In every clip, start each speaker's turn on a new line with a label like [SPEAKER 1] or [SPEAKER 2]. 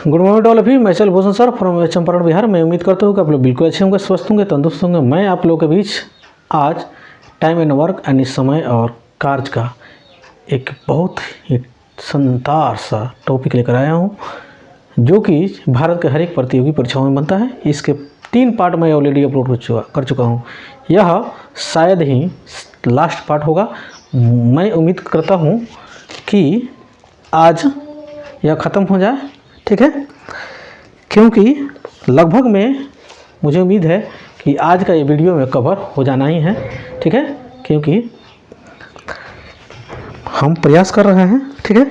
[SPEAKER 1] Good morning to all of you. मैं चल Bhushan sir from Champaran Bihar. मैं उम्मीद करता हूँ कि आप लोग बिल्कुल अच्छे होंगे, स्वस्थ होंगे, तंदुरुस्त होंगे। मैं आप लोगों के बीच आज टाइम एंड वर्क यानी समय और कार्य का एक बहुत ही शानदार सा टॉपिक लेकर आया हूँ, जो कि भारत के हर एक प्रतियोगी परीक्षाओं में बनता है। इसके 3 पार्ट मैं ऑलरेडी अपलोड कर चुका हूँ। यह शायद ही लास्ट पार्ट होगा। मैं उम्मीद करता हूँ कि आज यह ख़त्म हो जाए, ठीक है, क्योंकि लगभग में मुझे उम्मीद है कि आज का ये वीडियो में कवर हो जाना ही है, ठीक है, क्योंकि हम प्रयास कर रहे हैं, ठीक है।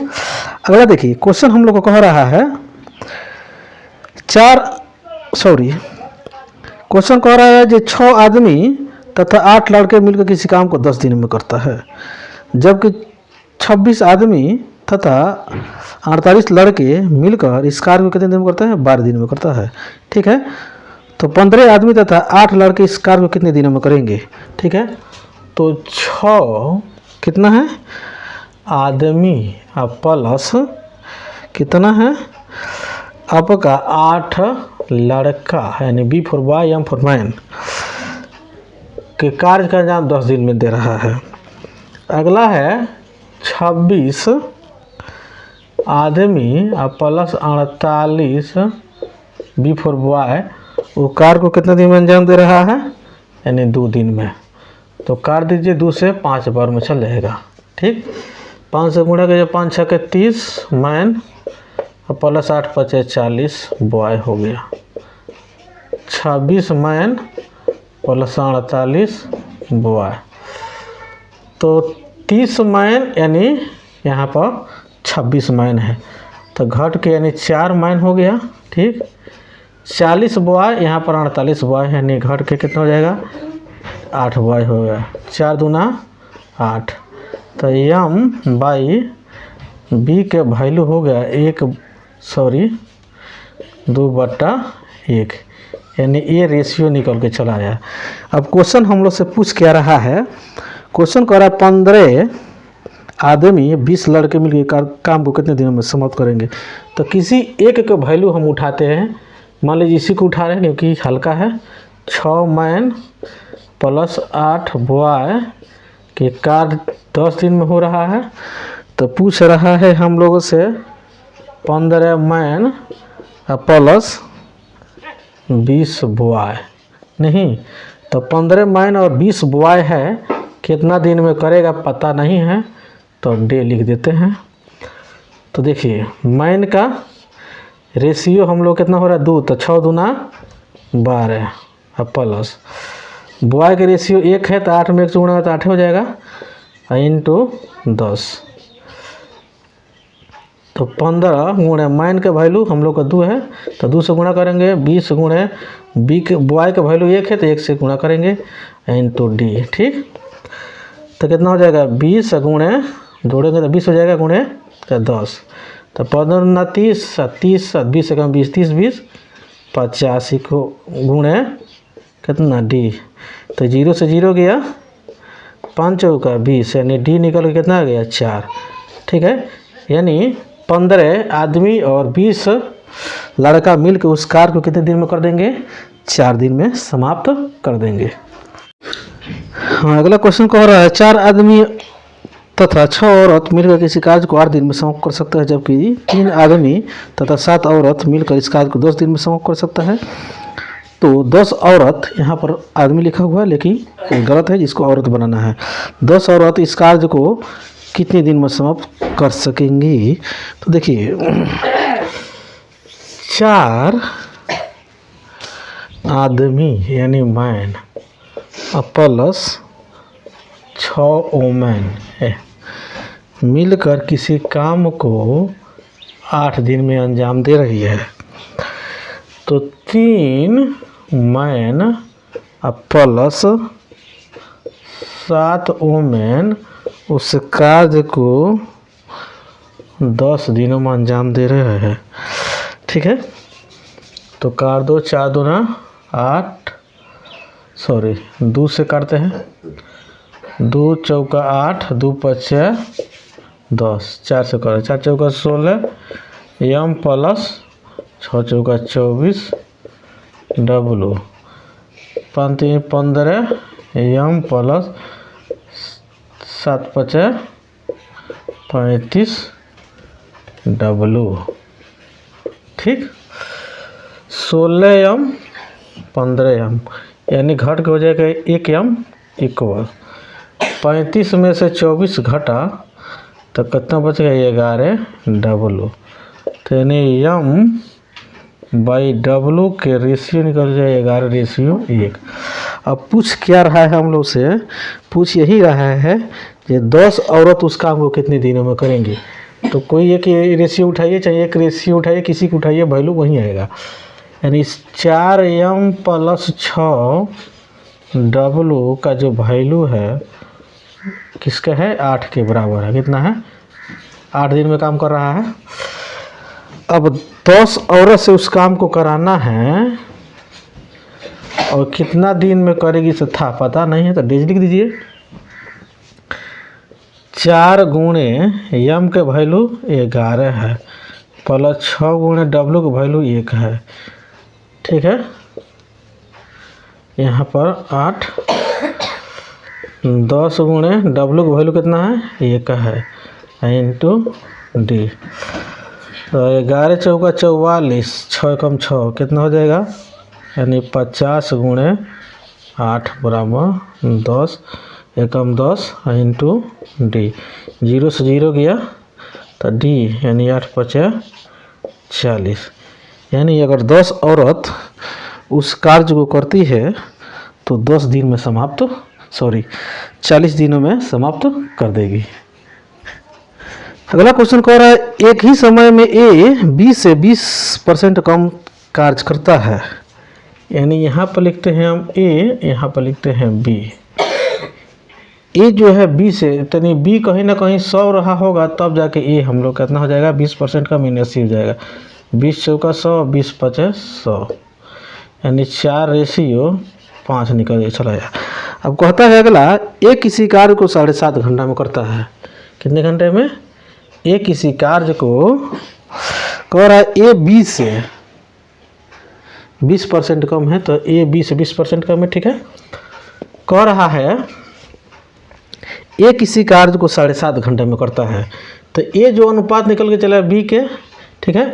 [SPEAKER 1] अगला देखिए, क्वेश्चन हम लोग को कह रहा है क्वेश्चन कह रहा है जो 6 आदमी तथा 8 लड़के मिलकर किसी काम को 10 दिन में करता है, जबकि 26 आदमी तथा 48 लड़के मिलकर इस कार्य को कितने दिन में करता है? 12 दिन में करता है, ठीक है। तो 15 आदमी तथा 8 लड़के इस कार्य को कितने दिनों में करेंगे, ठीक है। तो 6 कितना है? आदमी प्लस कितना है आपका 8 लड़का, यानी B for boy M for man के कार्य का अंजाम 10 दिन में दे रहा है। अगला है 26 आदमी प्लस 48 बी फॉर बॉय, वो कार्य को कितने दिन में अंजाम दे रहा है? यानी 2 दिन में। तो कार्य दीजिए 2 से 5 बार में चल जाएगा, ठीक। 5 से गुणा कीजिए, 5 6 के 30 मैन प्लस 8 5 40 बॉय हो गया। 26 मैन प्लस 48 बॉय, तो 30 मैन यानी यहाँ पर 26 मैन है, तो घट के यानी 4 मैन हो गया, ठीक। 40 बॉय, यहाँ पर 48 बॉय, यानी घट के कितना हो जाएगा? 8 बॉय हो गया। 4 दूना 8, तो एम बाई बी के वैल्यू हो गया 2/1, यानी ये रेशियो निकल के चला आया। अब क्वेश्चन हम लोग से पूछ क्या रहा है? क्वेश्चन कह रहा है 15 आदमी 20 लड़के मिलकर काम को कितने दिनों में समाप्त करेंगे। तो किसी एक के वैल्यू हम उठाते हैं, मान लीजिए इसी को उठा रहे हैं क्योंकि हल्का है। 6 मैन प्लस 8 बॉय के कार्य 10 दिन में हो रहा है। तो पूछ रहा है हम लोगों से 15 मैन प्लस 20 बॉय, नहीं तो 15 मैन और 20 बॉय है, कितना दिन में करेगा पता नहीं है, तो डे लिख देते हैं। तो देखिए मैन का रेशियो हम लोग कितना हो रहा है? 2, तो 6 दूना 12 प्लस बॉय के रेशियो 1 है, तो 8 में 1 से गुणा तो 8 हो जाएगा इंटू 10। तो 15 गुणे मैन के वैल्यू हम लोग का 2 है, तो 2 से गुणा करेंगे। 20 गुणे बी के बॉय का वैल्यू 1 है, तो 1 से गुणा करेंगे इंटू डी, ठीक। तो कितना हो जाएगा? 20 गुणे जोड़ेंगे तो 20 हो जाएगा, गुणे 10, तो 15 30 30 20 से 20 30 20 85 को गुणे कितना डी, तो 0 से 0 गया, 5 चौका 20, यानी डी निकल के कितना आ गया? 4, ठीक है। यानी 15 आदमी और 20 लड़का मिल के उस कार्य को कितने दिन में कर देंगे? 4 दिन में समाप्त कर देंगे। हाँ, अगला क्वेश्चन कह रहा है 4 आदमी तथा 6 औरत मिलकर किसी कार्य को 8 दिन में समाप्त कर सकता है, जबकि 3 आदमी तथा 7 औरत मिलकर इस कार्य को 10 दिन में समाप्त कर सकता है। तो 10 औरत, यहाँ पर आदमी लिखा हुआ है लेकिन गलत है, जिसको औरत बनाना है। 10 औरत इस कार्य को कितने दिन में समाप्त कर सकेंगी? तो देखिए 4 आदमी यानी मैन प्लस 6 वोमेन है, मिलकर किसी काम को 8 दिन में अंजाम दे रही है। तो 3 मैन प्लस 7 वोमेन उस कार्य को 10 दिनों में अंजाम दे रहे हैं, ठीक है। तो कार 2 4 दूना 8, 2 से काटते हैं, 2 चौका 8, 2 पचा 10, 4 से करें, 4 चौका 16, एम प्लस 6 चौका 24 W 5 3 15 M प्लस 7 5 35 W। ठीक, 16 M 15 M यानी घट के हो जाएगा 1 M इक्वल 35 में से 24 घटा तो कितना बचेगा 11 W। तो यानी M बाई W के रेशियो निकल जाए 11:1। अब पूछ क्या रहा है हम लोग से, पूछ यही रहा है कि 10 औरत उस काम को कितने दिनों में करेंगी। तो कोई एक रेशियो उठाइए, चाहे एक रेशियो उठाइए, किसी को उठाइए, वैल्यू वहीं आएगा। यानी 4M प्लस 6 W का जो वैल्यू है किसका है, 8 के बराबर है। कितना है, 8 दिन में काम कर रहा है। अब 10 औरत से उस काम को कराना है और कितना दिन में करेगी से था पता नहीं है, तो डेज लिख दीजिए। 4 गुणे M के वैल्यू 11 है प्लस 6 गुणे W के वैल्यू 1 है। ठीक है, यहाँ पर 8 10 गुणे W का वैल्यू कितना है 1 है इंटू D। तो 11 चौका 44 6 कम 6 कितना हो जाएगा, यानी 50 गुणे 8 बराबर 10 एकम 10 इंटू D। 0 से 0 गया तो D यानी 8 5 40। यानी अगर 10 औरत उस कार्य को करती है तो 10 दिन में समाप्त 40 दिनों में समाप्त कर देगी। अगला क्वेश्चन कह रहा है एक ही समय में A 20 से 20% कम कार्य करता है। यानी यहाँ पर लिखते हैं हम A, यहाँ पर लिखते हैं B। A जो है B से, यानी B कहीं ना कहीं 100 रहा होगा तब जाके A हम लोग कितना हो जाएगा 20% का -80 हो जाएगा। 20 चौका 100 20 5 100 यानी 4:5 निकल चला गया। अब कहता है अगला एक किसी कार्य को 7.5 घंटा में करता है। कितने घंटे में, एक किसी कार्य को कह रहा है A B से 20% कम है, तो A B से 20% कम है। ठीक है, कह रहा है A किसी कार्य को 7.5 घंटे में करता है, तो A जो अनुपात निकल के चला B के, ठीक है,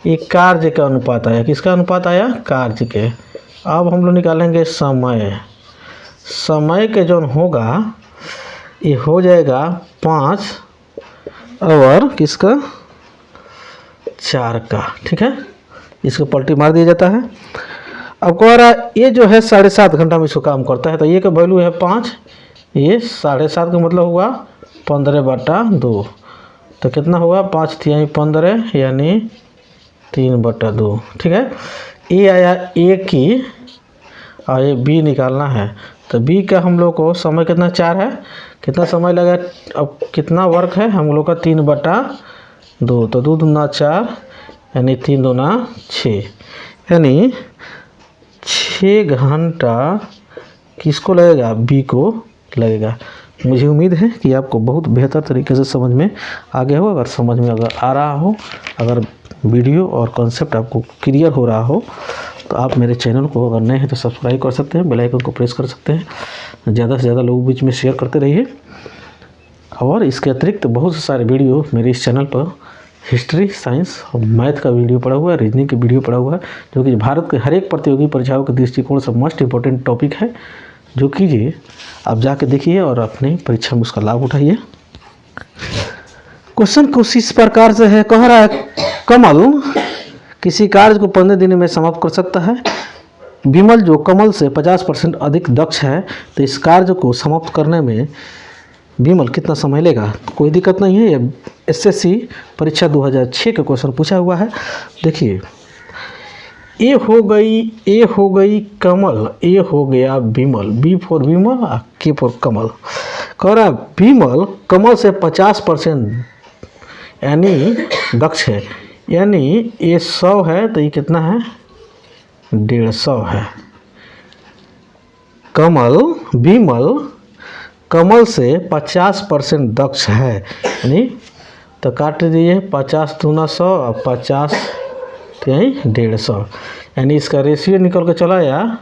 [SPEAKER 1] ये कार्य का अनुपात आया। किसका अनुपात आया, कार्य के। अब हम लोग निकालेंगे समय। समय के जो होगा ये हो जाएगा 5 और किसका 4 का। ठीक है, इसको पलटी मार दिया जाता है। अब कह रहा है ये जो है 7.5 घंटा में इसको काम करता है, तो ये का वैल्यू है 5, ये 7.5 का मतलब हुआ 15/2। तो कितना होगा 5 तिहाई 15 यानी 3/2। ठीक है, ये आया A की और ये B निकालना है। तो B का हम लोग को समय कितना 4 है, कितना समय लगा, अब कितना वर्क है हम लोग का 3/2। तो 2 दूना 4 यानी 3 दूना 6 यानी 6 घंटा किसको लगेगा, B को लगेगा। मुझे उम्मीद है कि आपको बहुत बेहतर तरीके से समझ में आ गया हो। अगर समझ में अगर आ रहा हो, अगर वीडियो और कॉन्सेप्ट आपको क्लियर हो रहा हो, तो आप मेरे चैनल को अगर नए हैं तो सब्सक्राइब कर सकते हैं, बेल आइकन को प्रेस कर सकते हैं। ज़्यादा से ज़्यादा लोगों बीच में शेयर करते रहिए। और इसके अतिरिक्त बहुत से सारे वीडियो मेरे इस चैनल पर हिस्ट्री, साइंस और मैथ का वीडियो पड़ा हुआ है, रीजनिंग की वीडियो पड़ा हुआ है, जो कि भारत के हर एक प्रतियोगी परीक्षाओं के दृष्टिकोण से मोस्ट इंपॉर्टेंट टॉपिक है। जो कीजिए आप जाके देखिए और अपनी परीक्षा में उसका लाभ उठाइए। क्वेश्चन कुछ इस प्रकार से है, कह रहा है कमल किसी कार्य को 15 दिन में समाप्त कर सकता है। विमल जो कमल से 50% अधिक दक्ष है, तो इस कार्य को समाप्त करने में विमल कितना समय लेगा। कोई दिक्कत नहीं है, ये SSC परीक्षा 2006 का क्वेश्चन पूछा हुआ है। देखिए ए हो गई कमल, ए हो गया Vimal, B for Vimal, K for Kamal. कह रहा विमल कमल से 50% यानी दक्ष है, यानी ये 100 है तो ये कितना है 150 है। विमल कमल से 50% दक्ष है, यानी तो काट दीजिए 50 दूना 100 और 50 तो यही 150, यानी इसका रेशियो निकल के चला आया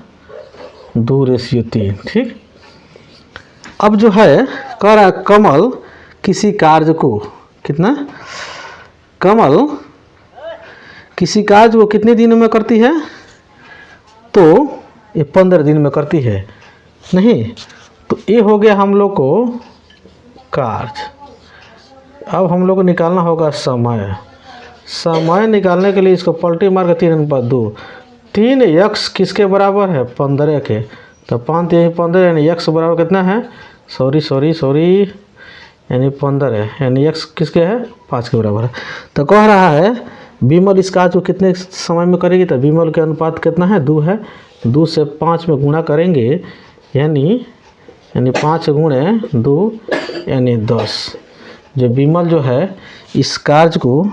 [SPEAKER 1] 2:3। ठीक। अब जो है कह रहा है कमल किसी कार्य को कितना, कमल किसी कार्य को कितने दिनों में करती है, तो ये 15 दिन में करती है। नहीं तो ये हो गया हम लोग को कार्य। अब हम लोग को निकालना होगा समय। समय निकालने के लिए इसको पलटी मार के 3:2, 3x किसके बराबर है, 15 के। तो 5 यही 15 यानी x बराबर कितना है, सॉरी यानी 15 है, यानी x किसके है, 5 के बराबर है। तो कह रहा है विमल इस कार्य को कितने समय में करेगी, तो विमल के अनुपात कितना है, 2 है। 2 से 5 में गुणा करेंगे यानी 5 गुणे 2 यानी 10। जो विमल जो है इस कार्य को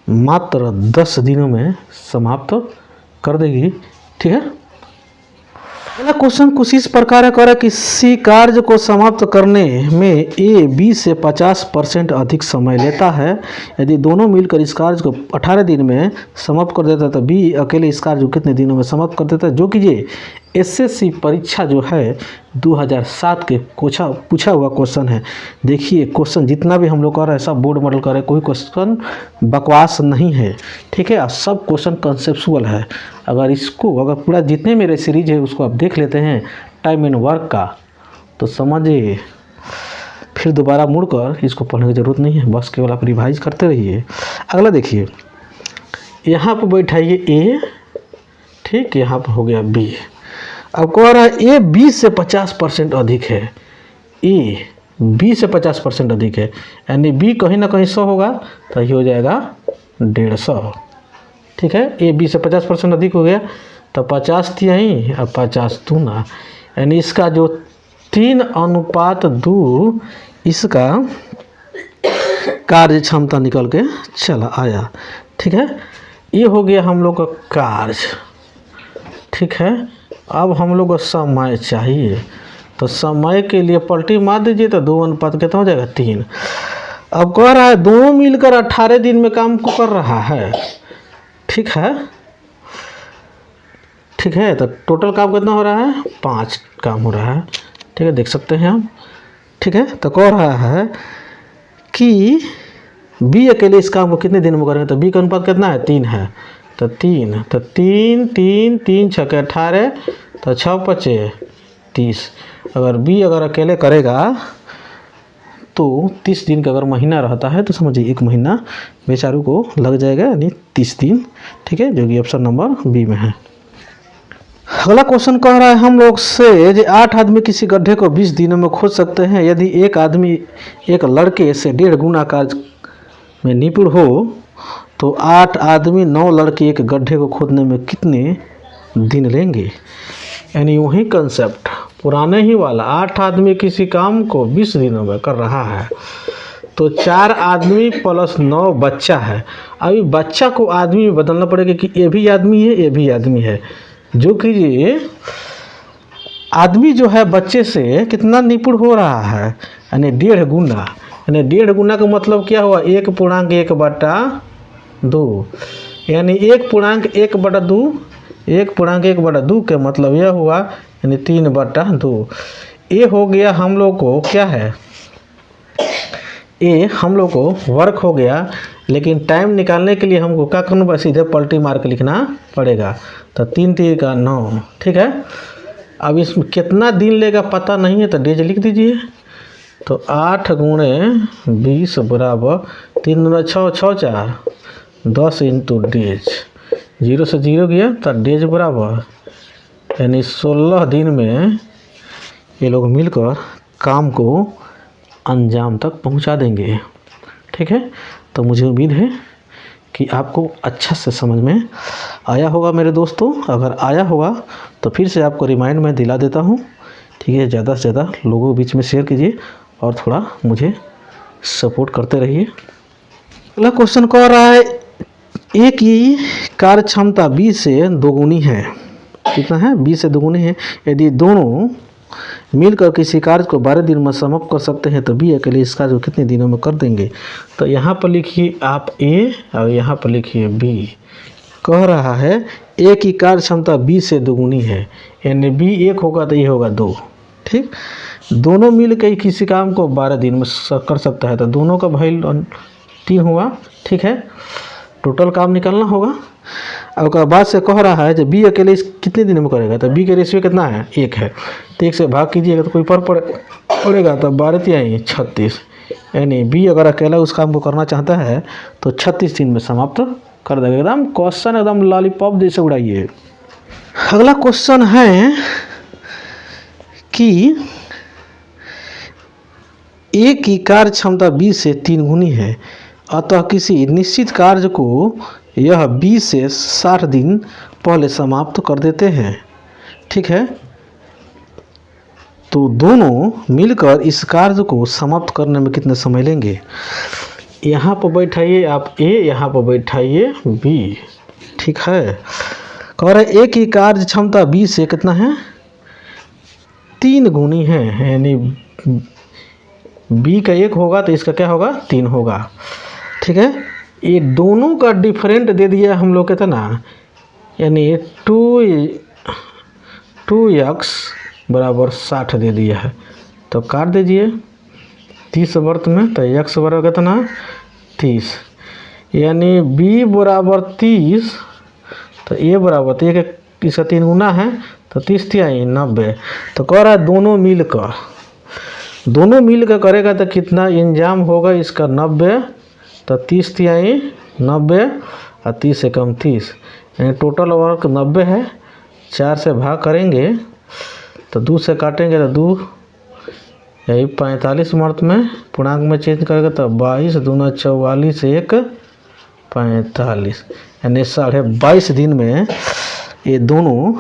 [SPEAKER 1] मात्र 10 दिनों में समाप्त कर देगी। ठीक है। अगला क्वेश्चन कुछ इस प्रकार है, कर किसी कार्य को समाप्त करने में ए 20 से 50% अधिक समय लेता है। यदि दोनों मिलकर इस कार्य को 18 दिन में समाप्त कर देता है तो बी अकेले इस कार्य को कितने दिनों में समाप्त कर देता है। जो कि ये एसएससी परीक्षा जो है 2007 के पूछा हुआ क्वेश्चन है। देखिए क्वेश्चन जितना भी हम लोग कर रहे हैं सब बोर्ड मॉडल कर रहे हैं, कोई क्वेश्चन बकवास नहीं है। ठीक है। सब क्वेश्चन कंसेप्चुअल है। अगर पूरा जितने मेरे सीरीज है उसको आप देख लेते हैं टाइम एंड वर्क का, तो समझिए फिर दोबारा मुड़कर इसको पढ़ने की ज़रूरत नहीं है, बस केवल आप रिवाइज करते रहिए। अगला देखिए, यहाँ पर बैठाइए ए, ठीक, यहाँ पर हो गया बी। अब कह रहा है ए 20 से 50% अधिक है, ए 20 से 50% अधिक है, यानी बी कहीं ना कहीं 100 होगा तो ये हो जाएगा 150। ठीक है। ए 20 से 50% अधिक हो गया तो 50 थी यहीं, अब 50 दूना, यानी इसका जो 3:2 इसका कार्य क्षमता निकल के चला आया। ठीक है। ये हो गया हम लोग का कार्य। ठीक है। अब हम लोग को समय चाहिए, तो समय के लिए पलटी मार दीजिए तो 2 कितना हो जाएगा, 3। अब कह रहा है दोनों मिलकर 18 दिन में काम को कर रहा है। ठीक है। ठीक है। तो टोटल काम कितना हो रहा है, 5 काम हो रहा है। ठीक है, देख सकते हैं हम। ठीक है। तो कह रहा है कि बी अकेले इस काम को कितने दिन में करेंगे, तो बी का अनुपात कितना है, 3 है। तो 3 3 6 18, तो 6 5 30। अगर बी अगर अकेले करेगा तो 30 दिन का अगर महीना रहता है तो समझिए 1 महीना बेचारों को लग जाएगा, यानी 30 दिन। ठीक है, जो कि ऑप्शन नंबर बी में है। अगला क्वेश्चन कह रहा है हम लोग से जो 8 आदमी किसी गड्ढे को 20 दिनों में खोद सकते हैं। यदि एक आदमी एक लड़के से 1.5 गुना कार्य में निपुण हो तो 8 आदमी 9 लड़के एक गड्ढे को खोदने में कितने दिन लेंगे। यानी वही कंसेप्ट पुराने ही वाला, 8 आदमी किसी काम को 20 दिनों में कर रहा है तो 4 आदमी प्लस 9 बच्चा है। अभी बच्चा को आदमी में बदलना पड़ेगा कि ये भी आदमी है, ये भी आदमी है, जो कि ये आदमी जो है बच्चे से कितना निपुण हो रहा है, यानी 1.5 गुना। यानी 1.5 गुना का मतलब क्या हुआ, 1.1/2, यानी 1.1/2, 1.1/2 के मतलब यह हुआ यानी 3/2। ये हो गया हम लोग को क्या है, ये हम लोग को वर्क हो गया। लेकिन टाइम निकालने के लिए हमको क्या करना पड़ेगा, सीधे पलटी मार के लिखना पड़ेगा। तो 3 3 का 9। ठीक है। अब इसमें कितना दिन लेगा पता नहीं है तो डेज लिख दीजिए। तो 8 गुणे 20 बराबर 3 दूना 6 6 4 10 इंटू डेज, 0 से 0 गया तो डेज बराबर यानी 16 दिन में ये लोग मिलकर काम को अंजाम तक पहुंचा देंगे। ठीक है। तो मुझे उम्मीद है कि आपको अच्छा से समझ में आया होगा मेरे दोस्तों। अगर आया होगा तो फिर से आपको रिमाइंड मैं दिला देता हूँ। ठीक है। ज़्यादा से ज़्यादा लोगों के बीच में शेयर कीजिए और थोड़ा मुझे सपोर्ट करते रहिए। अगला क्वेश्चन कह रहा है ए की कार्य क्षमता 20 से दोगुनी है। कितना है, 20 से दोगुनी है। यदि दोनों मिलकर किसी कार्य को 12 दिन में समाप्त कर सकते हैं तो बी अकेले इस कार्य को कितने दिनों में कर देंगे। तो यहाँ पर लिखिए आप ए और यहाँ पर लिखिए बी। कह रहा है ए की कार्य क्षमता बी से दोगुनी है, यानी बी 1 होगा तो ये होगा 2। ठीक, दोनों मिल के किसी काम को 12 दिन में कर सकता है, तो दोनों का वैल्यू 3 हुआ। ठीक है, टोटल काम निकालना होगा। अब उसके बाद से कह रहा है जब बी अकेले इस कितने दिन में करेगा, तो बी का रेशियो कितना है 1 है, तो 1 से भाग कीजिएगा तो कोई पर पड़ेगा, तो 12 × 36, यानी बी अगर अकेला उस काम को करना चाहता है तो 36 दिन में समाप्त कर देगा। एकदम क्वेश्चन एकदम लॉलीपॉप जैसे उड़ाइए। अगला क्वेश्चन है कि ए की कार्य क्षमता बी से 3 गुनी है, अतः किसी निश्चित कार्य को यह 20 से 60 दिन पहले समाप्त कर देते हैं। ठीक है, तो दोनों मिलकर इस कार्य को समाप्त करने में कितना समय लेंगे। यहाँ पर बैठाइए आप ए, यहाँ पर बैठाइए बी। ठीक है, कह रहे ए की कार्य क्षमता बी से कितना है 3 गुनी है, यानी बी का 1 होगा तो इसका क्या होगा 3 होगा। ठीक है, ये दोनों का डिफरेंट दे दिया हम लोग कहते ना, यानी 2x बराबर 60 दे दिया है, तो काट दीजिए 30 वर्त में, तो x बराबर कितना 30, यानी b बराबर 30, तो a बराबर, तो ये इसका 3 गुना है तो 30 × 90, तो कह रहा है दोनों मिलकर करेगा तो कितना इंजाम होगा इसका 90, तो 30 × 90 और 30 से कम 30, यानी टोटल वर्क 90 है। 4 से भाग करेंगे तो 2 से काटेंगे तो 2 यही 45 वर्त में, पूर्णांक में चेंज करेंगे तो 22 दूना 44 1 45, यानी 22.5 दिन में ये दोनों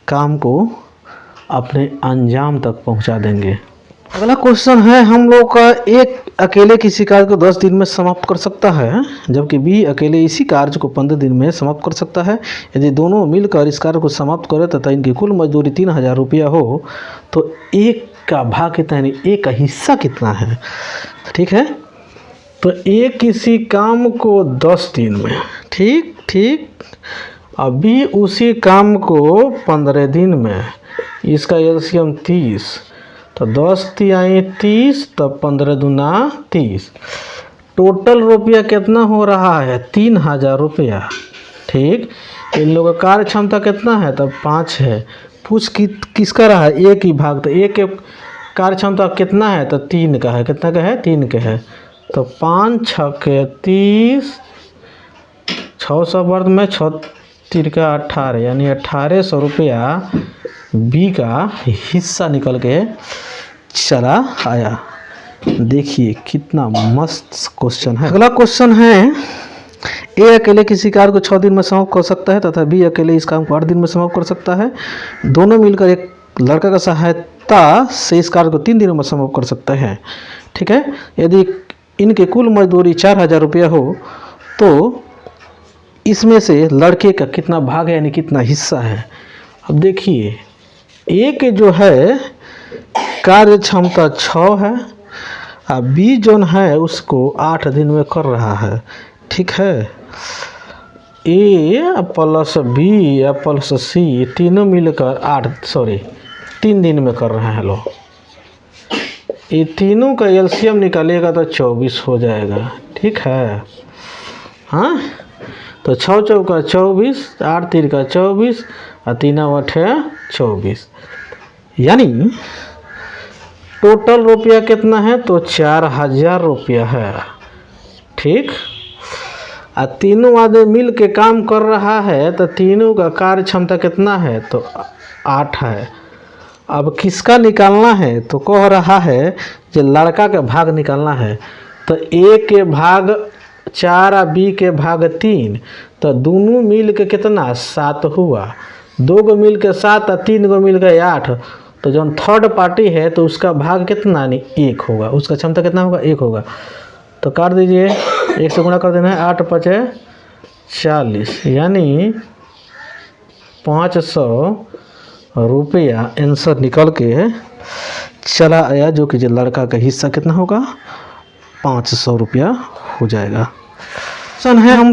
[SPEAKER 1] काम को अपने अंजाम तक पहुंचा देंगे। अगला क्वेश्चन है हम लोग का, एक अकेले किसी कार्य को 10 दिन में समाप्त कर सकता है, जबकि बी अकेले इसी कार्य को 15 दिन में समाप्त कर सकता है। यदि दोनों मिलकर इस कार्य को समाप्त करें तथा इनकी कुल मजदूरी 3000 रुपया हो, तो एक का भाग कितना, यानी एक का हिस्सा कितना है। ठीक है, तो एक किसी काम को 10 दिन में, ठीक, अभी उसी काम को 15 दिन में, इसका एलसीएम 30, तो 10 × 30, तो 15 दूना 30, टोटल रुपया कितना हो रहा है 3000 रुपया। ठीक, इन लोगों का कार्य क्षमता कितना है, तब 5 है। पूछ किसका रहा है, एक ही भाग, तो एक के कार्य क्षमता कितना है, तो 3 का है। कितना का है 3 का है, तो 5 × 6 = 30, 600 वर्ग में 6 3 का 18, यानी 1800 रुपया बी का हिस्सा निकल के चला आया। देखिए कितना मस्त क्वेश्चन है। अगला क्वेश्चन है, ए अकेले किसी कार्य को 6 दिन में समाप्त कर सकता है तथा बी अकेले इस काम को 8 दिन में समाप्त कर सकता है। दोनों मिलकर एक लड़का का सहायता से इस कार्य को 3 दिनों में समाप्त कर सकते हैं। ठीक है, यदि इनके कुल मजदूरी 4000 रुपया हो, तो इसमें से लड़के का कितना भाग है, यानी कितना हिस्सा है। अब देखिए, एक जो है कार्य क्षमता 6 है, और बी जो है उसको 8 दिन में कर रहा है। ठीक है, ए प्लस बी या प्लस सी तीनों मिलकर 3 दिन में कर रहे हैं लोग। ये तीनों का एलसीएम निकालेगा तो 24 हो जाएगा। ठीक है, हाँ, तो 6 × 24, 8 × 3 = 24 और 3 × 8 = 24, यानी टोटल रुपया कितना है, तो 4000 रुपया है। ठीक, और तीनों आदमी मिल के काम कर रहा है, तो तीनों का कार्य क्षमता कितना है, तो 8 है। अब किसका निकालना है, तो कह रहा है जो लड़का का भाग निकालना है, तो ए के भाग 4 और बी के भाग 3, तो दोनों मिल के कितना 7 हुआ, 2 को मिल के 7 और 3 को मिल के 8, तो जो थर्ड पार्टी है तो उसका भाग कितना, यानी 1 होगा, उसका क्षमता कितना होगा 1 होगा। तो काट दीजिए, 1 से गुणा कर देना है, 8 × 5 = 40, यानी 500 रुपया आंसर निकल के चला आया, जो कि जो लड़का का हिस्सा कितना होगा 500 रुपया हो जाएगा। सन है हम